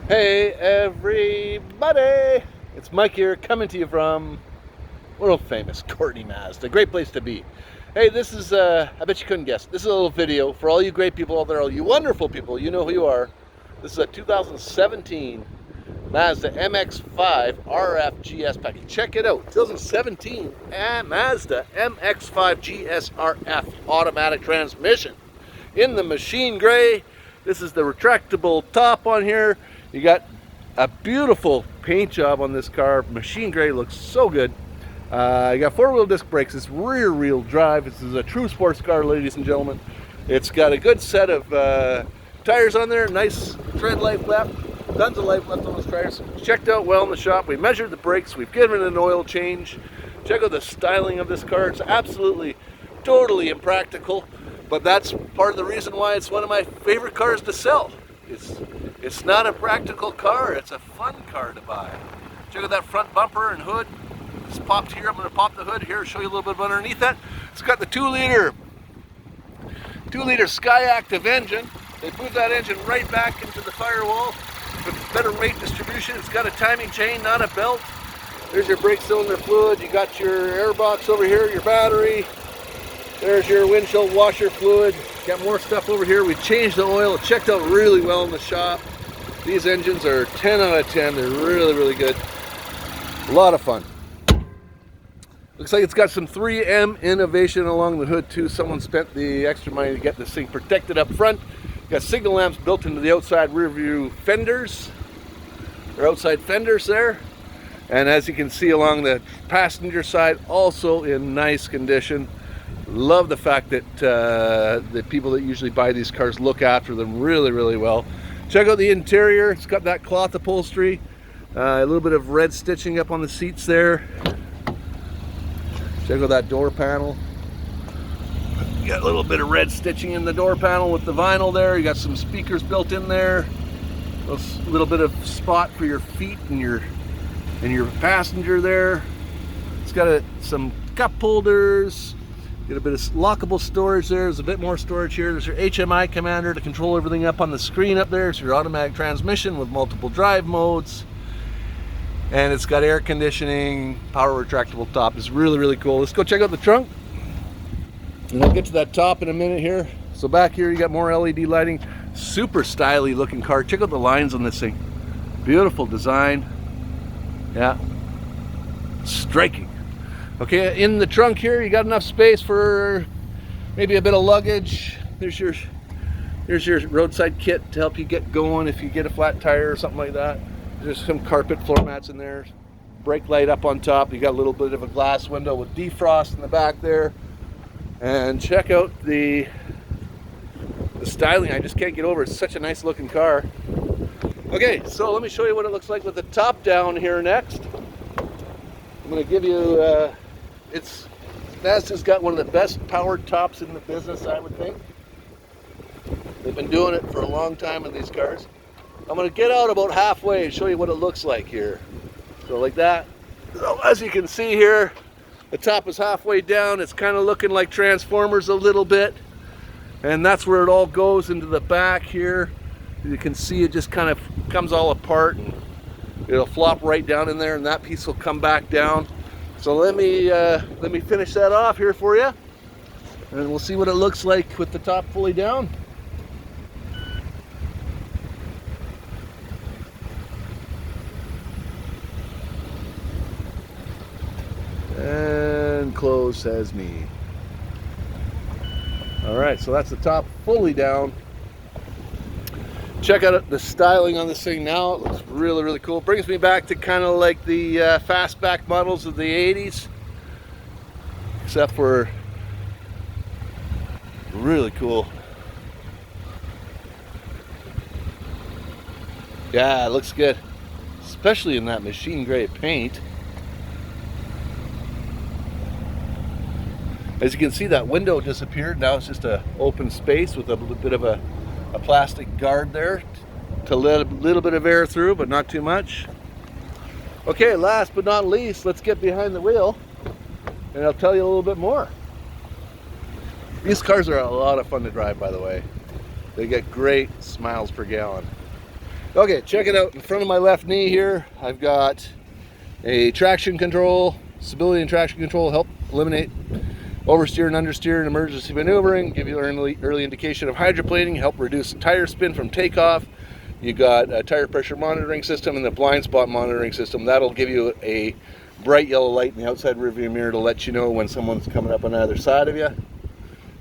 Hey everybody, it's Mike here coming to you from world famous Courtenay Mazda. Great place to be. Hey, this is, I bet you couldn't guess, this is a little video for all you great people out there, all you wonderful people, you know who you are. This is a 2017 Mazda MX5 RF GS package. Check it out, 2017 Mazda MX5 GS RF automatic transmission in the machine gray. This is the retractable top on here. You got a beautiful paint job on this car. Machine gray, looks so good. You got four-wheel disc brakes. It's rear-wheel drive. This is a true sports car, ladies and gentlemen. It's got a good set of tires on there. Nice tread life left. Tons of life left on those tires. Checked out well in the shop. We measured the brakes. We've given it an oil change. Check out the styling of this car. It's absolutely, totally impractical. But that's part of the reason why it's one of my favorite cars to sell. It's not a practical car, it's a fun car to buy. Check out that front bumper and hood. It's popped here. I'm going to pop the hood here, show you a little bit of underneath that. It's got the 2-liter Skyactiv engine. They moved that engine right back into the firewall for better weight distribution. It's got a timing chain, not a belt. There's your brake cylinder fluid. You got your air box over here, your battery. There's your windshield washer fluid. Got more stuff over here. We changed the oil. It checked out really well in the shop. These engines are 10 out of 10. They're really, really good. A lot of fun. Looks like it's got some 3M innovation along the hood too. Someone spent the extra money to get this thing protected up front. Got signal lamps built into the outside rear view fenders. Or outside fenders there. And as you can see along the passenger side, also in nice condition. Love the fact that the people that usually buy these cars look after them really, really well. Check out the interior. It's got that cloth upholstery. A little bit of red stitching up on the seats there. Check out that door panel. You got a little bit of red stitching in the door panel with the vinyl there. You got some speakers built in there. A little bit of spot for your feet and your passenger there. It's got some cup holders. Get a bit of lockable storage there. There's a bit more storage here. There's your HMI commander to control everything up on the screen up there. It's your automatic transmission with multiple drive modes. And it's got air conditioning, power retractable top. It's really, really cool. Let's go check out the trunk. And I'll get to that top in a minute here. So back here you got more LED lighting. Super stylish looking car. Check out the lines on this thing. Beautiful design. Yeah. Striking. Okay, in the trunk here, you got enough space for maybe a bit of luggage. Here's your roadside kit to help you get going if you get a flat tire or something like that. There's some carpet floor mats in there. Brake light up on top. You got a little bit of a glass window with defrost in the back there. And check out the styling. I just can't get over it. It's such a nice looking car. Okay, so let me show you what it looks like with the top down here next. I'm going to give you, Mazda's got one of the best powered tops in the business, I would think. They've been doing it for a long time in these cars. I'm going to get out about halfway and show you what it looks like here. So like that. So as you can see here, the top is halfway down. It's kind of looking like Transformers a little bit. And that's where it all goes into the back here. You can see it just kind of comes all apart and it'll flop right down in there, and that piece will come back down. So let me finish that off here for you, and we'll see what it looks like with the top fully down. And close says me. All right, so that's the top fully down. Check out the styling on this thing now. It looks really, really cool. Brings me back to kind of like the fastback models of the 80s. Except for really cool. Yeah, it looks good. Especially in that machine gray paint. As you can see, that window disappeared. Now it's just an open space with a bit of a plastic guard there to let a little bit of air through, but not too much. Okay, last but not least, let's get behind the wheel and I'll tell you a little bit more. These cars are a lot of fun to drive, by the way. They get great miles per gallon. Okay, check it out. In front of my left knee here, I've got a traction control, stability and traction control, help eliminate oversteer and understeer and emergency maneuvering, give you early indication of hydroplaning, help reduce tire spin from takeoff. You got a tire pressure monitoring system and the blind spot monitoring system. That'll give you a bright yellow light in the outside rearview mirror to let you know when someone's coming up on either side of you.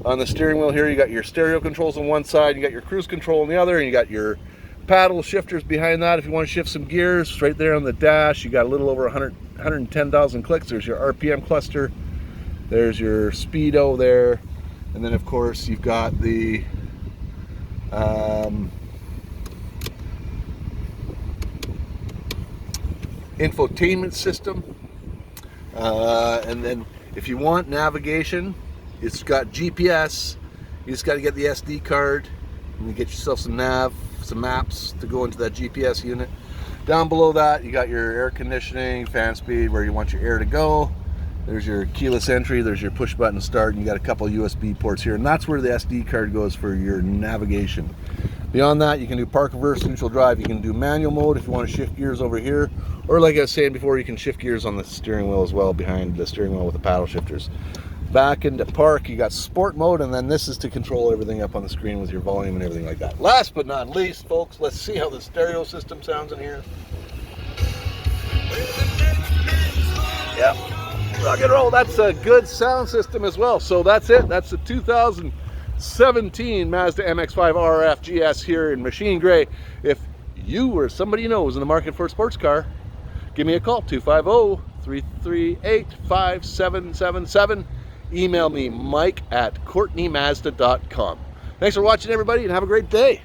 On the steering wheel here, you got your stereo controls on one side, you got your cruise control on the other, and you got your paddle shifters behind that if you want to shift some gears. Right there on the dash, you got a little over 110,000 clicks. There's your RPM cluster. There's your speedo there. And then of course you've got the infotainment system. And then if you want navigation, it's got GPS. You just got to get the SD card and you get yourself some maps to go into that GPS unit. Down below that, you got your air conditioning, fan speed, where you want your air to go. There's your keyless entry, there's your push button start, and you got a couple USB ports here, and that's where the SD card goes for your navigation. Beyond that, you can do park, reverse, neutral drive. You can do manual mode if you want to shift gears over here, or like I was saying before, you can shift gears on the steering wheel as well, behind the steering wheel with the paddle shifters. Back into park, you got sport mode, and then this is to control everything up on the screen with your volume and everything like that. Last but not least, folks, let's see how the stereo system sounds in here. Yep, rock and roll. That's a good sound system as well. So that's it. That's the 2017 Mazda MX5 RF GS here in machine gray. If you or somebody you know is in the market for a sports car, give me a call, 250-338-5777. Email me, Mike@CourtenayMazda.com. Thanks for watching, everybody, and have a great day.